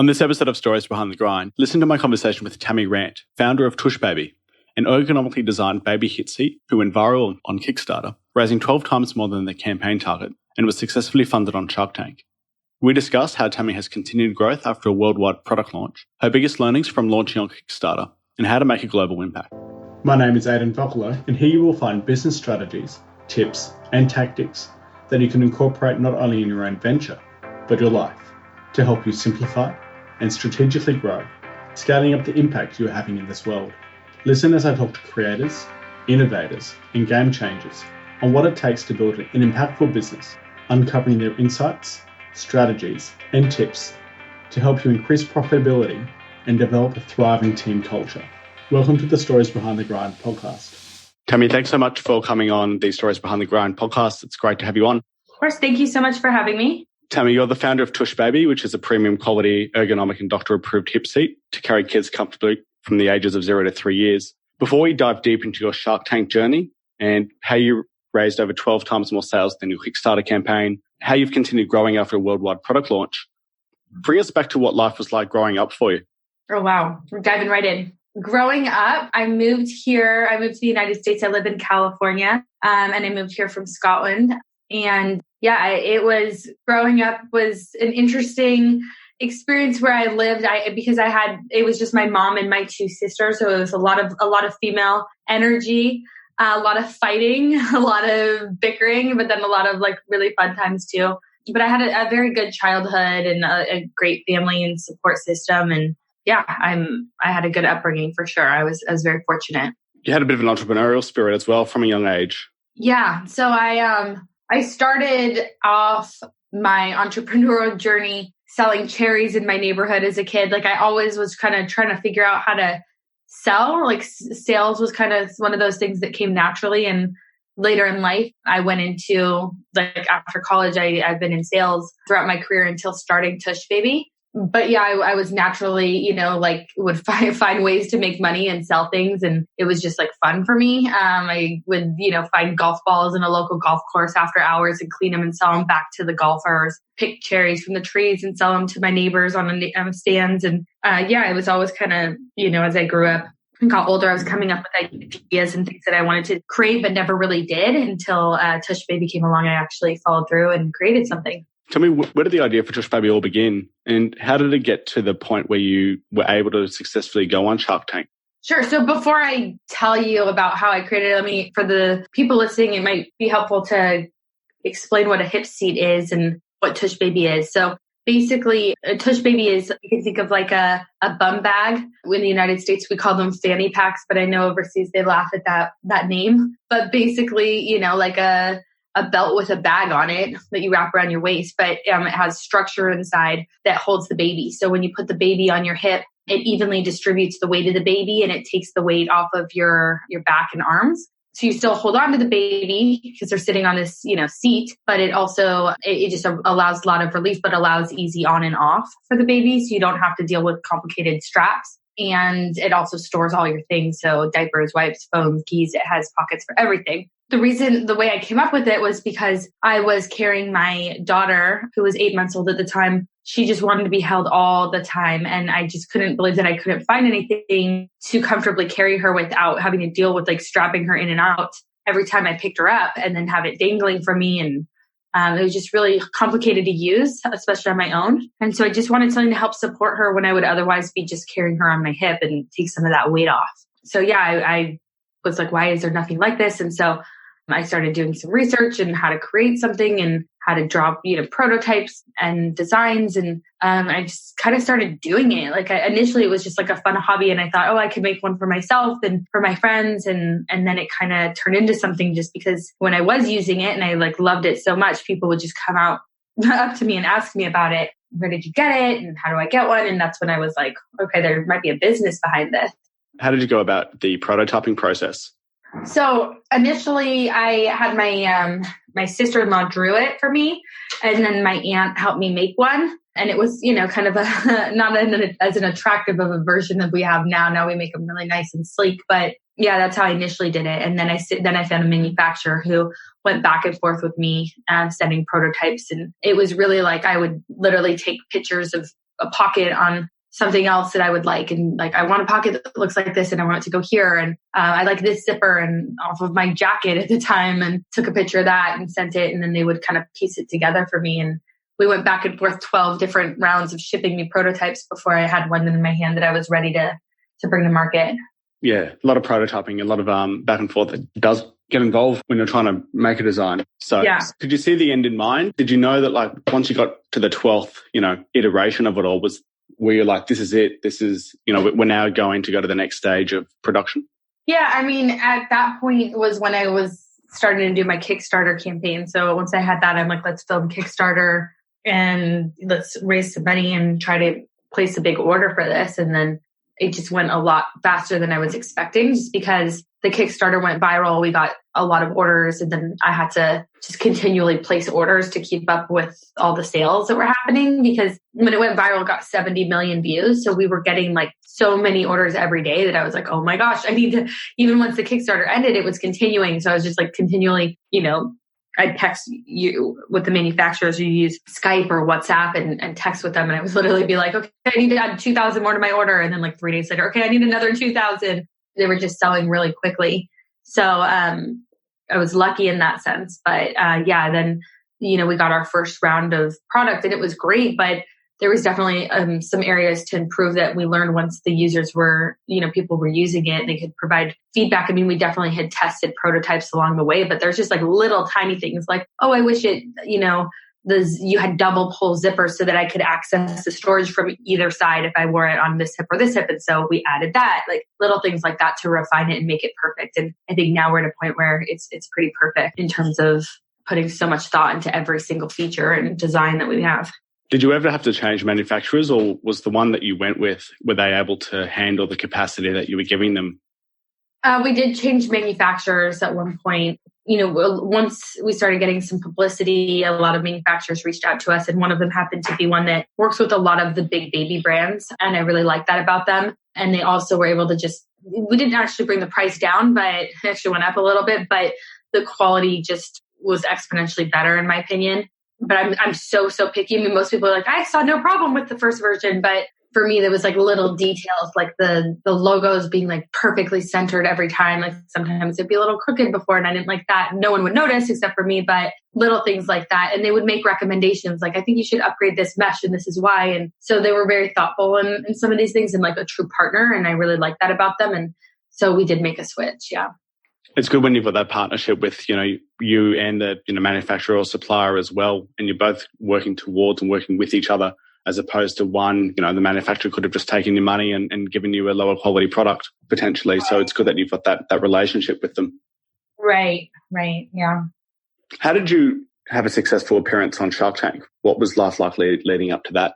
On this episode of Stories Behind the Grind, listen to my conversation with Tammy Rant, founder of Tush Baby, an ergonomically designed baby hit seat who went viral on Kickstarter, raising 12 times more than their campaign target, and was successfully funded on Shark Tank. We discussed how Tammy has continued growth after a worldwide product launch, her biggest learnings from launching on Kickstarter, and how to make a global impact. My name is Aidan Vocalo, and here you will find business strategies, tips, and tactics that you can incorporate not only in your own venture, but your life, to help you simplify and strategically grow, scaling up the impact you are having in this world. Listen as I talk to creators, innovators, and game changers on what it takes to build an impactful business, uncovering their insights, strategies, and tips to help you increase profitability and develop a thriving team culture. Welcome to the Stories Behind the Grind podcast. Tammy, thanks so much for coming on the Stories Behind the Grind podcast. It's great to have you on. Of course, thank you so much for having me. Tammy, you're the founder of Tush Baby, which is a premium quality, ergonomic and doctor-approved hip seat to carry kids comfortably from the ages of 0 to 3 years. Before we dive deep into your Shark Tank journey and how you raised over 12 times more sales than your Kickstarter campaign, how you've continued growing after a worldwide product launch, bring us back to what life was like growing up for you. Oh, wow. We're diving right in. Growing up, I moved to the United States. I live in California, and I moved here from Scotland. And growing up was an interesting experience where I lived. It was just my mom and my two sisters. So it was a lot of female energy, a lot of fighting, a lot of bickering, but then a lot of really fun times too. But I had a very good childhood and a great family and support system. And yeah, I had a good upbringing for sure. I was very fortunate. You had a bit of an entrepreneurial spirit as well from a young age. Yeah. So I started off my entrepreneurial journey selling cherries in my neighborhood as a kid. I always was kind of trying to figure out how to sell. Sales was kind of one of those things that came naturally. And later in life, I went into, after college, I've been in sales throughout my career until starting Tush Baby. But yeah, I was naturally, would find ways to make money and sell things. And it was just fun for me. I would, find golf balls in a local golf course after hours and clean them and sell them back to the golfers, pick cherries from the trees and sell them to my neighbors on stands. And it was always kind of, as I grew up and got older, I was coming up with ideas and things that I wanted to create, but never really did until Tush Baby came along. I actually followed through and created something. Tell me, where did the idea for Tush Baby all begin? And how did it get to the point where you were able to successfully go on Shark Tank? Sure. So before I tell you about how I created it, for the people listening, it might be helpful to explain what a hip seat is and what Tush Baby is. So basically, a Tush Baby is, you can think of a bum bag. In the United States, we call them fanny packs, but I know overseas they laugh at that name. But basically, a belt with a bag on it that you wrap around your waist, but it has structure inside that holds the baby. So when you put the baby on your hip, it evenly distributes the weight of the baby and it takes the weight off of your back and arms. So you still hold on to the baby because they're sitting on this, seat, but it also, it just allows a lot of relief, but allows easy on and off for the baby. So you don't have to deal with complicated straps. And it also stores all your things. So diapers, wipes, phones, keys, it has pockets for everything. The way I came up with it was because I was carrying my daughter, who was 8 months old at the time. She just wanted to be held all the time. And I just couldn't believe that I couldn't find anything to comfortably carry her without having to deal with strapping her in and out every time I picked her up and then have it dangling from me. And it was just really complicated to use, especially on my own. And so I just wanted something to help support her when I would otherwise be just carrying her on my hip and take some of that weight off. So yeah, I was like, why is there nothing like this? And so I started doing some research and how to create something and how to draw, prototypes and designs. And I just kind of started doing it. Initially it was just a fun hobby. And I thought, I could make one for myself and for my friends. And then it kind of turned into something just because when I was using it and I loved it so much, people would just come up to me and ask me about it. Where did you get it? And how do I get one? And that's when I was like, okay, there might be a business behind this. How did you go about the prototyping process? So initially I had my sister-in-law drew it for me, and then my aunt helped me make one. And it was, kind of not as an attractive of a version that we have now. Now we make them really nice and sleek, but yeah, that's how I initially did it. And then I found a manufacturer who went back and forth with me, sending prototypes. And it was really I would literally take pictures of a pocket on something else that I would like. And like, I want a pocket that looks like this and I want it to go here. And I like this zipper and off of my jacket at the time, and took a picture of that and sent it. And then they would kind of piece it together for me. And we went back and forth 12 different rounds of shipping me prototypes before I had one in my hand that I was ready to bring to market. Yeah, a lot of prototyping, a lot of back and forth. It does get involved when you're trying to make a design. So Did you see the end in mind? Did you know that like once you got to the 12th, iteration of it all, were you like, this is it, this is, we're now going to go to the next stage of production? Yeah, I mean, at that point was when I was starting to do my Kickstarter campaign. So once I had that, I'm like, let's film Kickstarter and let's raise some money and try to place a big order for this. And then it just went a lot faster than I was expecting, just because the Kickstarter went viral. We got a lot of orders, and then I had to just continually place orders to keep up with all the sales that were happening, because when it went viral, it got 70 million views. So we were getting like so many orders every day that I was like, oh my gosh, I need to, even once the Kickstarter ended, it was continuing. So I was just like continually, I'd text you with the manufacturers, you use Skype or WhatsApp and text with them. And I would literally be like, okay, I need to add 2,000 more to my order. And then like 3 days later, okay, I need another 2,000. They were just selling really quickly. So I was lucky in that sense. But then, we got our first round of product and it was great. But there was definitely some areas to improve that we learned once the users were, people were using it. They could provide feedback. I mean, we definitely had tested prototypes along the way, but there's just like little tiny things like, oh, I wish it, you had double pull zippers so that I could access the storage from either side if I wore it on this hip or this hip. And so we added that, like little things like that to refine it and make it perfect. And I think now we're at a point where it's pretty perfect in terms of putting so much thought into every single feature and design that we have. Did you ever have to change manufacturers, or was the one that you went with, were they able to handle the capacity that you were giving them? We did change manufacturers at one point. Once we started getting some publicity, a lot of manufacturers reached out to us, and one of them happened to be one that works with a lot of the big baby brands. And I really like that about them. And they also were able to we didn't actually bring the price down, but it actually went up a little bit, but the quality just was exponentially better in my opinion. But I'm so picky. I mean, most people are like, I saw no problem with the first version. But for me, there was like little details, like the logos being like perfectly centered every time. Like sometimes it'd be a little crooked before, and I didn't like that. No one would notice except for me, but little things like that. And they would make recommendations like, I think you should upgrade this mesh and this is why. And so they were very thoughtful in some of these things and like a true partner. And I really like that about them. And so we did make a switch. Yeah. It's good when you've got that partnership with, you and the manufacturer or supplier as well, and you're both working towards and working with each other, as opposed to one, the manufacturer could have just taken your money and given you a lower quality product potentially. Right. So it's good that you've got that relationship with them. Right. Yeah. How did you have a successful appearance on Shark Tank? What was life like leading up to that?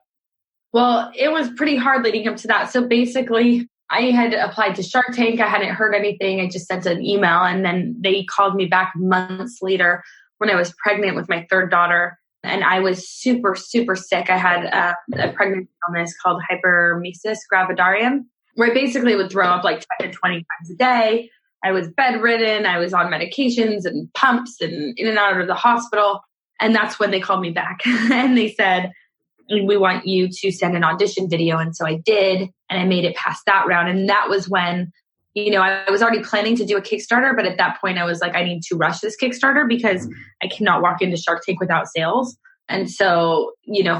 Well, it was pretty hard leading up to that. So basically, I had applied to Shark Tank. I hadn't heard anything. I just sent an email, and then they called me back months later when I was pregnant with my third daughter. And I was super, super sick. I had a pregnancy illness called hyperemesis gravidarum, where I basically would throw up like 10 to 20 times a day. I was bedridden. I was on medications and pumps and in and out of the hospital. And that's when they called me back. And they said, we want you to send an audition video. And so I did, and I made it past that round. And that was when, I was already planning to do a Kickstarter, but at that point I was like, I need to rush this Kickstarter because I cannot walk into Shark Tank without sales. And so,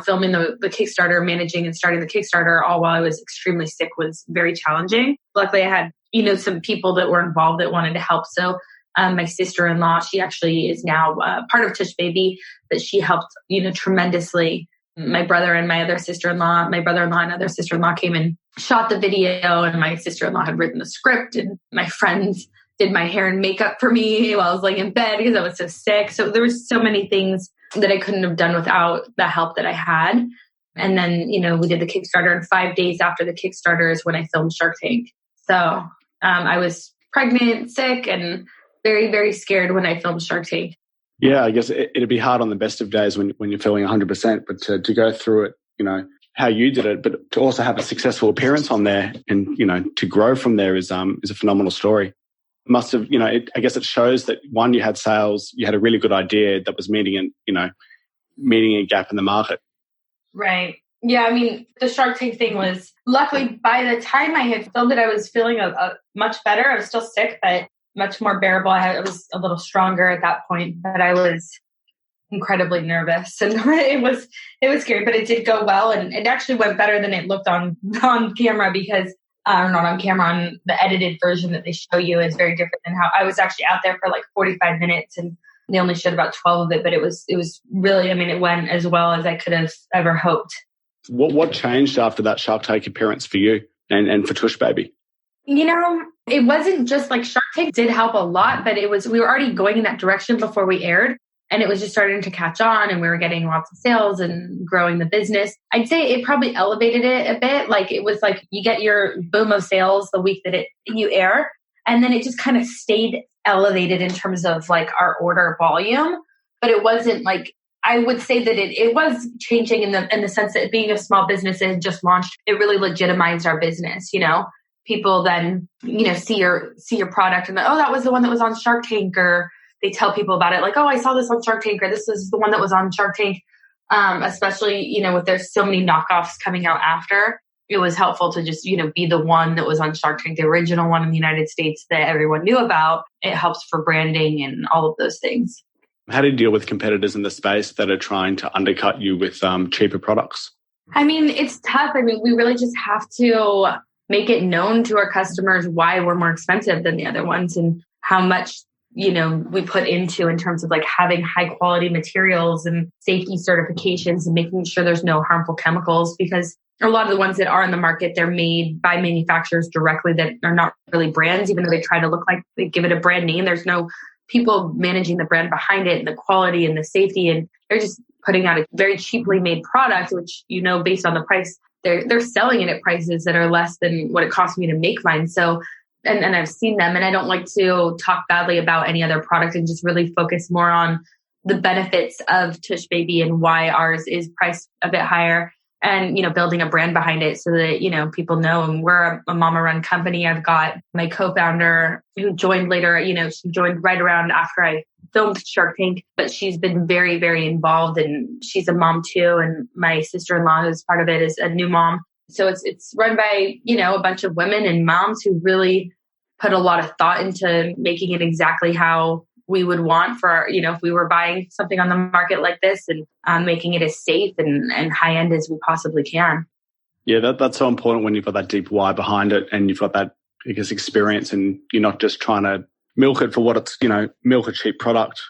filming the Kickstarter, managing and starting the Kickstarter all while I was extremely sick was very challenging. Luckily I had, some people that were involved that wanted to help. So my sister-in-law, she actually is now part of Tush Baby, but she helped, tremendously. My brother and my other sister-in-law, my brother-in-law and other sister-in-law came and shot the video, and my sister-in-law had written the script, and my friends did my hair and makeup for me while I was laying in bed because I was so sick. So there was so many things that I couldn't have done without the help that I had. And then, we did the Kickstarter, and 5 days after the Kickstarter is when I filmed Shark Tank. So I was pregnant, sick, and very, very scared when I filmed Shark Tank. Yeah, I guess it'd be hard on the best of days when you're feeling 100%, but to go through it, how you did it, but to also have a successful appearance on there and, to grow from there is a phenomenal story. Must have, I guess it shows that one, you had sales, you had a really good idea that was meeting a gap in the market. Right. Yeah, I mean, the Shark Tank thing was, luckily, by the time I had filmed it, I was feeling a much better. I was still sick, but much more bearable. I was a little stronger at that point, but I was incredibly nervous, and it was scary, but it did go well, and it actually went better than it looked on camera, because not on camera, on the edited version that they show you is very different than how I was actually out there for like 45 minutes, and they only showed about 12 of it, but it was really, I mean, it went as well as I could have ever hoped. What changed after that Shark Tank appearance for you and for Tush Baby? You know, it wasn't just like Shark Tank did help a lot, but we were already going in that direction before we aired. And it was just starting to catch on, and we were getting lots of sales and growing the business. I'd say it probably elevated it a bit. Like, it was like you get your boom of sales the week that you air. And then it just kind of stayed elevated in terms of like our order volume. But it wasn't like, I would say that it was changing in the sense that being a small business and just launched, it really legitimized our business, you know. People then, you know, see your product and oh, that was the one that was on Shark Tank, or they tell people about it like, oh, I saw this on Shark Tank, or this is the one that was on Shark Tank. Especially, you know, with there's so many knockoffs coming out after, it was helpful to just, you know, be the one that was on Shark Tank, the original one in the United States that everyone knew about. It helps for branding and all of those things. How do you deal with competitors in the space that are trying to undercut you with cheaper products? I mean, it's tough. I mean, we really just have to make it known to our customers why we're more expensive than the other ones, and how much, you know, we put into in terms of like having high quality materials and safety certifications and making sure there's no harmful chemicals, because a lot of the ones that are in the market, they're made by manufacturers directly that are not really brands, even though they try to look like they give it a brand name. There's no people managing the brand behind it and the quality and the safety. And they're just putting out a very cheaply made product, which, you know, based on the price, they're selling it at prices that are less than what it cost me to make mine. So, and I've seen them, and I don't like to talk badly about any other product, and just really focus more on the benefits of Tush Baby and why ours is priced a bit higher, and, you know, building a brand behind it so that, you know, people know. And we're a mama run company. I've got my co-founder who joined later, you know, she joined right around after I filmed Shark Tank, but she's been very, very involved, and she's a mom too. And my sister-in-law, who's part of it, is a new mom. So it's run by, you know, a bunch of women and moms who really put a lot of thought into making it exactly how we would want for our, you know, if we were buying something on the market like this, and making it as safe and high end as we possibly can. Yeah, that's so important when you've got that deep why behind it, and you've got that, I guess, experience, and you're not just trying to milk it for what it's, you know, milk a cheap product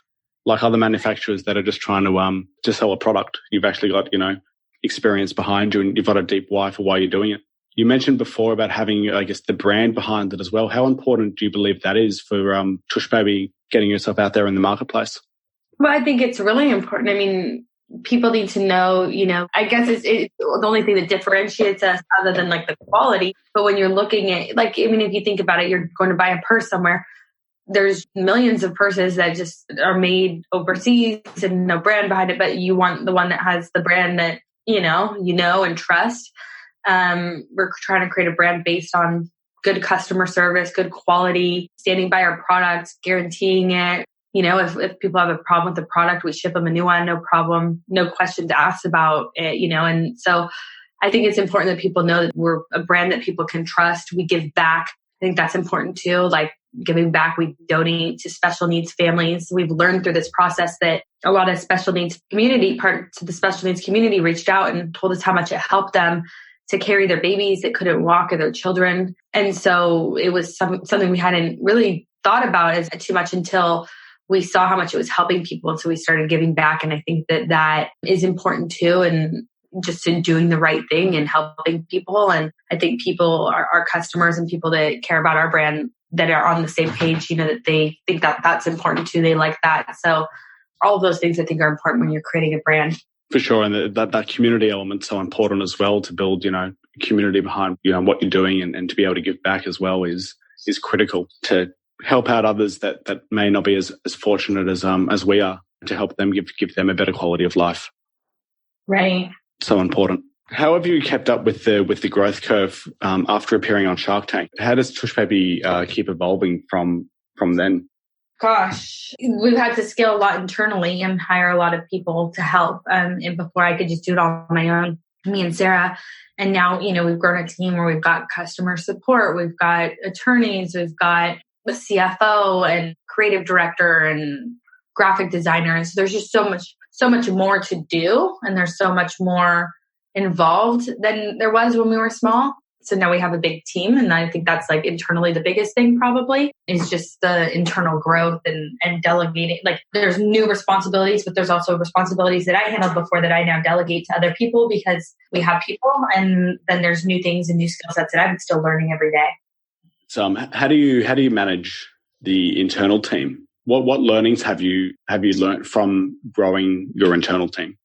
like other manufacturers that are just trying to sell a product. You've actually got, you know, experience behind you, and you've got a deep why for why you're doing it. You mentioned before about having, I guess, the brand behind it as well. How important do you believe that is for Tush Baby getting yourself out there in the marketplace? Well, I think it's really important. I mean, people need to know, you know, I guess it's the only thing that differentiates us other than like the quality. But when you're looking at, like, I mean, if you think about it, you're going to buy a purse somewhere. There's millions of purses that just are made overseas and no brand behind it, but you want the one that has the brand that, you know, and trust. We're trying to create a brand based on good customer service, good quality, standing by our products, guaranteeing it. You know, if people have a problem with the product, we ship them a new one, no problem, no questions asked about it, you know. And so I think it's important that people know that we're a brand that people can trust. We give back. I think that's important too. Like giving back, we donate to special needs families. We've learned through this process that a lot of special needs parts of the special needs community reached out and told us how much it helped them to carry their babies that couldn't walk, or their children. And so it was something we hadn't really thought about as too much until we saw how much it was helping people. And so we started giving back. And I think that is important too. And just in doing the right thing and helping people. And I think people, our customers and people that care about our brand, that are on the same page, you know, that they think that that's important too. They like that. So all of those things I think are important when you're creating a brand. For sure. And that community element's so important as well, to build, you know, community behind, you know, what you're doing, and to be able to give back as well is critical to help out others that may not be as fortunate as we are, to help them give them a better quality of life. Right. So important. How have you kept up with the growth curve after appearing on Shark Tank? How does Tush Baby keep evolving from then? Gosh, we've had to scale a lot internally and hire a lot of people to help. And before I could just do it all on my own. me and Sarah. And now, we've grown a team where we've got customer support, we've got attorneys, we've got the CFO and creative director and graphic designers. So there's just so much more to do. And there's so much more involved than there was when we were small. So now we have a big team. And I think that's like internally the biggest thing probably is just the internal growth and delegating. Like there's new responsibilities, but there's also responsibilities that I handled before that I now delegate to other people because we have people. And then there's new things and new skill sets that I'm still learning every day. So how do you manage the internal team? What learnings have you learned from growing your internal team?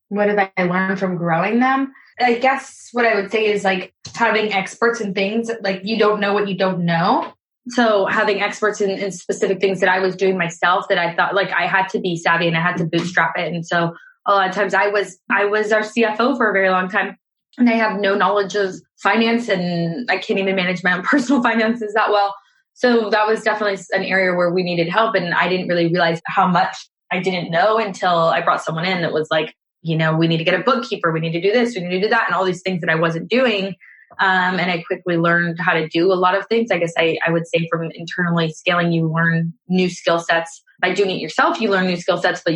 What have I learned from growing them? I guess what I would say is like having experts in things, like you don't know what you don't know. So having experts in specific things that I was doing myself that I thought like I had to be savvy and I had to bootstrap it. And so a lot of times I was our CFO for a very long time and I have no knowledge of finance and I can't even manage my own personal finances that well. So that was definitely an area where we needed help. And I didn't really realize how much I didn't know until I brought someone in that was like, we need to get a bookkeeper. We need to do this. We need to do that. And all these things that I wasn't doing. And I quickly learned how to do a lot of things. I guess I would say from internally scaling, you learn new skill sets. By doing it yourself, you learn new skill sets, but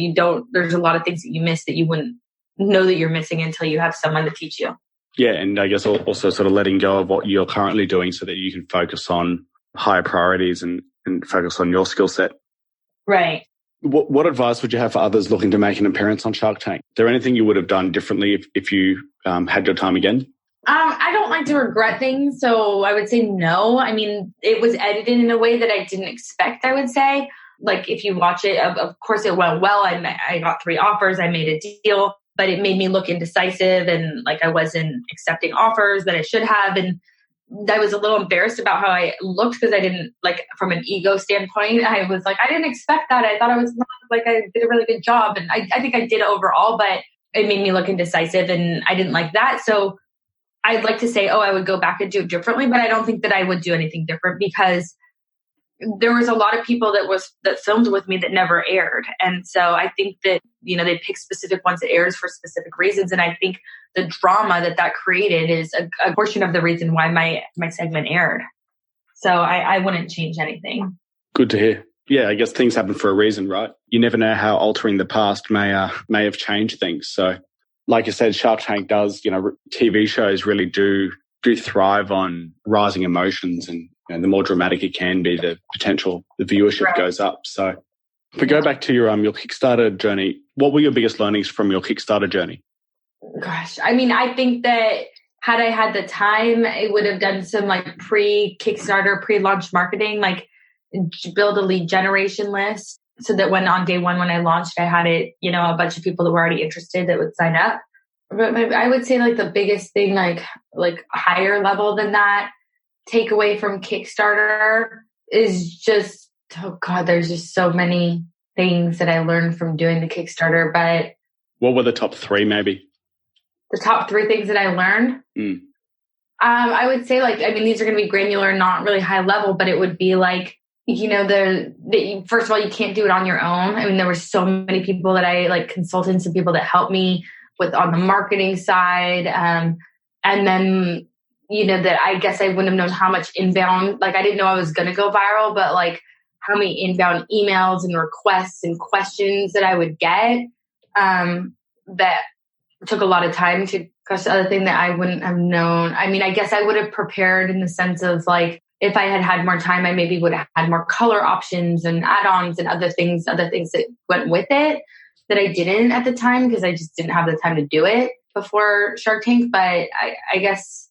there's a lot of things that you miss that you wouldn't know that you're missing until you have someone to teach you. Yeah. And I guess also sort of letting go of what you're currently doing so that you can focus on higher priorities and focus on your skill set. Right. What advice would you have for others looking to make an appearance on Shark Tank? Is there anything you would have done differently if you had your time again? I don't like to regret things, so I would say no. I mean, it was edited in a way that I didn't expect, I would say. Like, if you watch it, of course it went well. I got 3 offers. I made a deal, but it made me look indecisive and like I wasn't accepting offers that I should have. And I was a little embarrassed about how I looked because I didn't, like, from an ego standpoint, I was like, I didn't expect that. I thought I was like, I did a really good job. And I think I did overall, but it made me look indecisive and I didn't like that. So I'd like to say, I would go back and do it differently, but I don't think that I would do anything different because there was a lot of people that filmed with me that never aired. And so I think that, they pick specific ones that airs for specific reasons. And I think the drama that created is a portion of the reason why my segment aired. So I wouldn't change anything. Good to hear. Yeah, I guess things happen for a reason, right? You never know how altering the past may have changed things. So like you said, Shark Tank does, TV shows really do thrive on rising emotions and the more dramatic it can be, the viewership goes up. So if we go back to your Kickstarter journey, what were your biggest learnings from your Kickstarter journey? Gosh, I mean, I think that had I had the time, I would have done some like pre-Kickstarter, pre-launch marketing, like build a lead generation list so that when on day one, when I launched, I had it, a bunch of people that were already interested that would sign up. But I would say like the biggest thing, like higher level than that, takeaway from Kickstarter is just, there's just so many things that I learned from doing the Kickstarter. But what were the top 3 maybe? The top 3 things that I learned? I would say these are going to be granular, not really high level, but it would be like, first of all, you can't do it on your own. I mean, there were so many people that consultants and people that helped me on the marketing side. And then, that I guess I wouldn't have known how much inbound, I didn't know I was going to go viral, but how many inbound emails and requests and questions that I would get, that took a lot of time to. Gosh, the other thing that I wouldn't have known. I mean, I guess I would have prepared in the sense of if I had more time, I maybe would have had more color options and add-ons and other things that went with it that I didn't at the time because I just didn't have the time to do it before Shark Tank. But I guess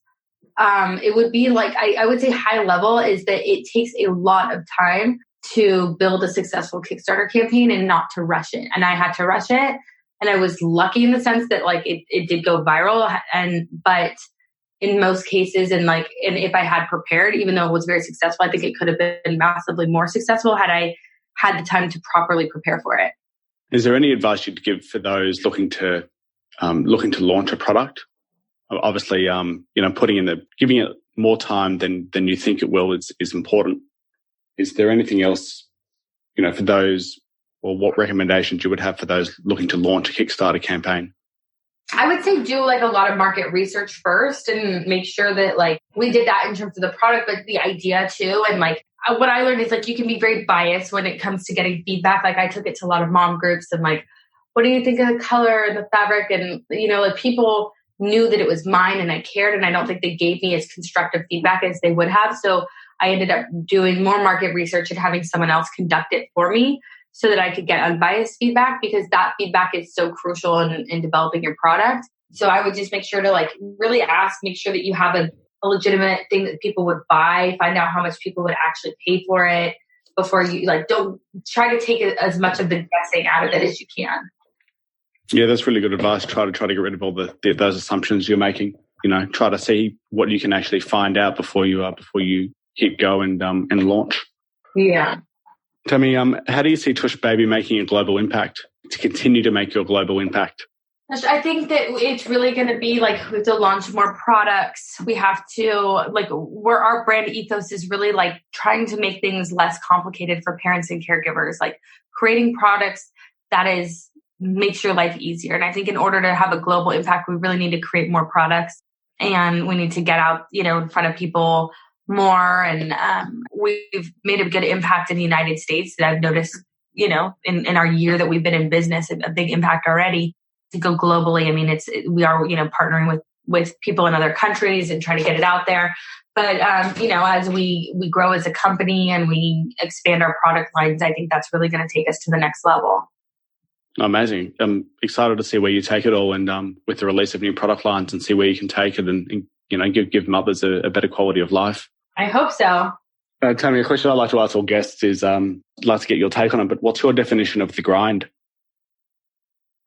it would be I would say high level is that it takes a lot of time to build a successful Kickstarter campaign and not to rush it. And I had to rush it. And I was lucky in the sense that it did go viral but in most cases and if I had prepared, even though it was very successful, I think it could have been massively more successful had I had the time to properly prepare for it. Is there any advice you'd give for those looking to launch a product? Obviously, giving it more time than you think it will is important. Is there anything else, for those, or what recommendations you would have for those looking to launch a Kickstarter campaign? I would say do like a lot of market research first and make sure that like we did that in terms of the product, but the idea too. And like what I learned is like you can be very biased when it comes to getting feedback. Like I took it to a lot of mom groups and like, what do you think of the color and the fabric? And, like people knew that it was mine and I cared. And I don't think they gave me as constructive feedback as they would have. So I ended up doing more market research and having someone else conduct it for me so that I could get unbiased feedback, because that feedback is so crucial in developing your product. So I would just make sure to like really ask, make sure that you have a legitimate thing that people would buy, find out how much people would actually pay for it before you like, don't try to take as much of the guessing out of it as you can. Yeah, that's really good advice. Try to get rid of all those assumptions you're making. Try to see what you can actually find out before you hit go and launch. Yeah. Tammy, how do you see Tush Baby making a global impact, to continue to make your global impact? I think that it's really going to be like we have to launch more products. We have to like where our brand ethos is really like trying to make things less complicated for parents and caregivers, like creating products that makes your life easier. And I think in order to have a global impact, we really need to create more products and we need to get out, in front of people more. And we've made a good impact in the United States that I've noticed, in our year that we've been in business, a big impact already. To go globally, I mean, we are, partnering with people in other countries and trying to get it out there. But, as we grow as a company and we expand our product lines, I think that's really going to take us to the next level. Amazing. I'm excited to see where you take it all and with the release of new product lines and see where you can take it and give mothers a better quality of life. I hope so. Tammy, a question I'd like to ask all guests is, I'd like to get your take on it, but what's your definition of the grind?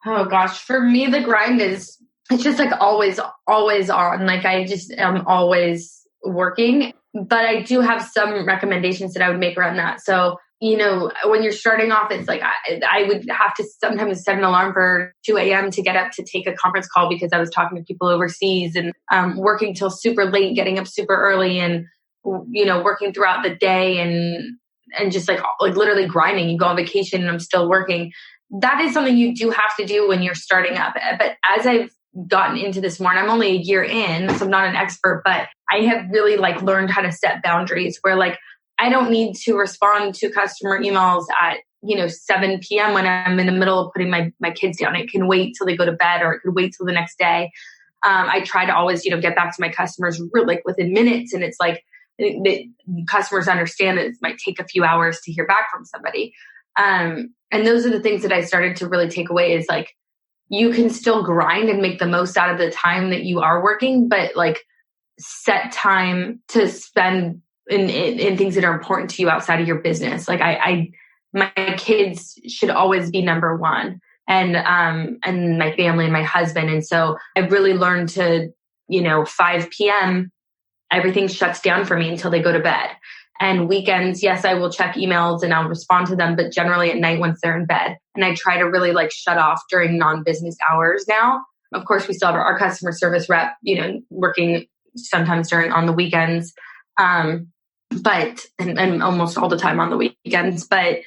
Oh gosh, for me, the grind it's just like always on. Like I just am always working, but I do have some recommendations that I would make around that. So, when you're starting off, it's like I would have to sometimes set an alarm for 2 a.m. to get up to take a conference call because I was talking to people overseas and working till super late, getting up super early and, working throughout the day and just like literally grinding. You go on vacation and I'm still working. That is something you do have to do when you're starting up. But as I've gotten into this more, and I'm only a year in, so I'm not an expert, but I have really like learned how to set boundaries where like I don't need to respond to customer emails at 7 p.m. when I'm in the middle of putting my kids down. It can wait till they go to bed, or it could wait till the next day. I try to always get back to my customers like within minutes, and it's like the customers understand that it might take a few hours to hear back from somebody. And those are the things that I started to really take away is like, you can still grind and make the most out of the time that you are working, but like set time to spend in things that are important to you outside of your business. Like my kids should always be number one, and my family and my husband. And so I've really learned to, 5 p.m., everything shuts down for me until they go to bed. And weekends, yes, I will check emails and I'll respond to them, but generally at night once they're in bed. And I try to really like shut off during non-business hours now. Of course, we still have our customer service rep, working sometimes on the weekends, but and almost all the time on the weekends. But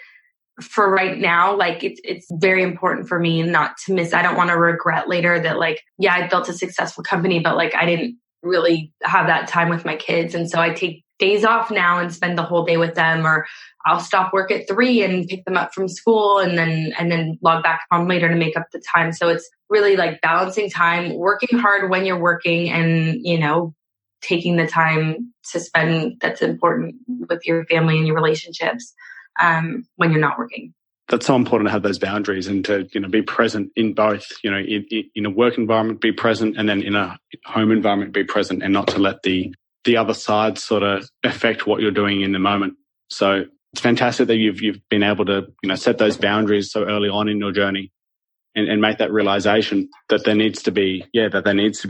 for right now, like it's very important for me not to miss. I don't want to regret later that like, yeah, I built a successful company, but like I didn't really have that time with my kids. And so I take days off now and spend the whole day with them, or I'll stop work at 3 and pick them up from school and then log back on later to make up the time. So it's really like balancing time, working hard when you're working and, taking the time to spend that's important with your family and your relationships when you're not working. That's so important to have those boundaries and to, be present in both, in a work environment, be present, and then in a home environment, be present, and not to let the other side sort of affect what you're doing in the moment. So it's fantastic that you've been able to, set those boundaries so early on in your journey and make that realization that there needs to be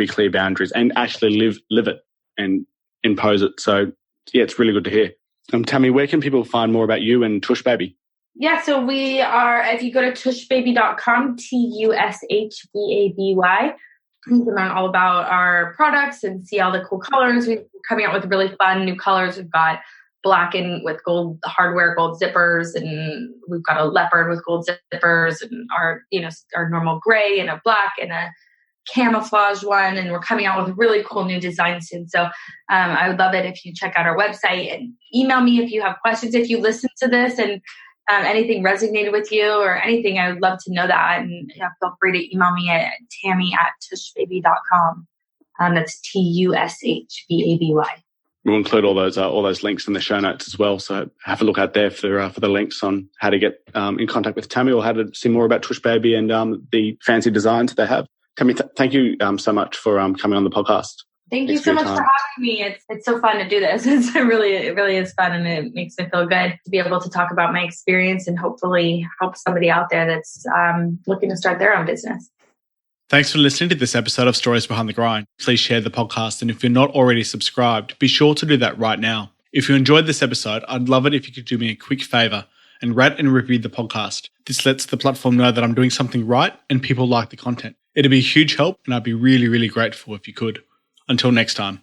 clear boundaries and actually live it and impose it. So yeah, it's really good to hear. Tammy, where can people find more about you and Tush Baby? Yeah, so we are, if you go to tushbaby.com, TUSHBABY, you can learn all about our products and see all the cool colors. We're coming out with really fun new colors. We've got black and with gold hardware, gold zippers, and we've got a leopard with gold zippers, and our normal gray and a black and a camouflage one, and we're coming out with a really cool new design soon. So I would love it if you check out our website and email me if you have questions. If you listen to this and anything resonated with you or anything, I would love to know that. And feel free to email me at tammy@tushbaby.com. That's TUSHBABY. We'll include all those links in the show notes as well. So have a look out there for the links on how to get in contact with Tammy or how to see more about Tush Baby and the fancy designs they have. Tammy, thank you so much for coming on the podcast. Thank you so much for having me. It's so fun to do this. It really is fun, and it makes me feel good to be able to talk about my experience and hopefully help somebody out there that's looking to start their own business. Thanks for listening to this episode of Stories Behind the Grind. Please share the podcast, and if you're not already subscribed, be sure to do that right now. If you enjoyed this episode, I'd love it if you could do me a quick favor and rate and review the podcast. This lets the platform know that I'm doing something right and people like the content. It'd be a huge help, and I'd be really, really grateful if you could. Until next time.